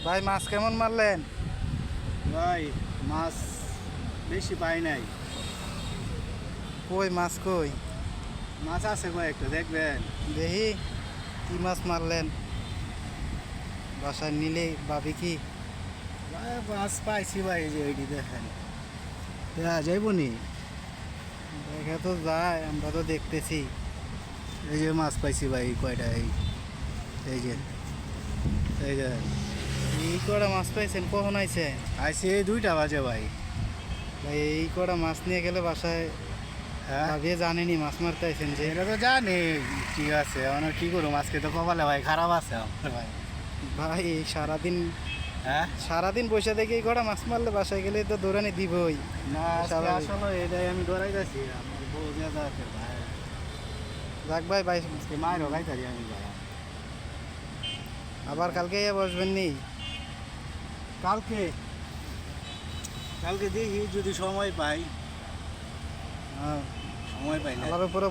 ভাই মাছ কেমন মারলেন? ভাই মাছ বেশি পাই নাই। কই মাছ কই? মাছ আছে কয়েকটা দেখবেন। দেখি কি মাছ মারলেন, বাসায় নিলে ভাবি কি? ভাই মাছ পাইছি ভাই, এই যে এইটি দেখেন। যাইব নি? দেখা তো যায়, আমরা তো দেখতেছি। এই যে মাছ পাইছি ভাই কয়টা, এই যে এই যে এই কটা মাছ পাইছেন, কখন আইছে? আইছি এই 2টা বাজে ভাই। ভাই এই কটা মাছ নিয়ে গেলে বাসায় হ্যাঁ ভাবিয়ে জানেনি মাছ মারতে আইছেন যে। এটা তো জানি, ঠিক আছে মানে কি করবো, আজকে তো কপালে ভাই খারাপ আছে আমার ভাই। ভাই এই হ্যাঁ সারাদিন বসে দেখে এই কটা মাছ মারলে বাসায় গেলে তো দৌড়ানি দিবই। না আজকে স্বাভাবিক। আসলে এটাই আমি ডরাই যাচ্ছি, আমার বউ যে যাচ্ছে ভাই, যাক ভাই ভাই, আজকে মায়েরও খাইতারি আমি ভাই। আবার কালকে বসবেন নি? কালকে কালকে দেখি যদি সময় পাই, হ্যাঁ, সময় পাই না। আমার উপরে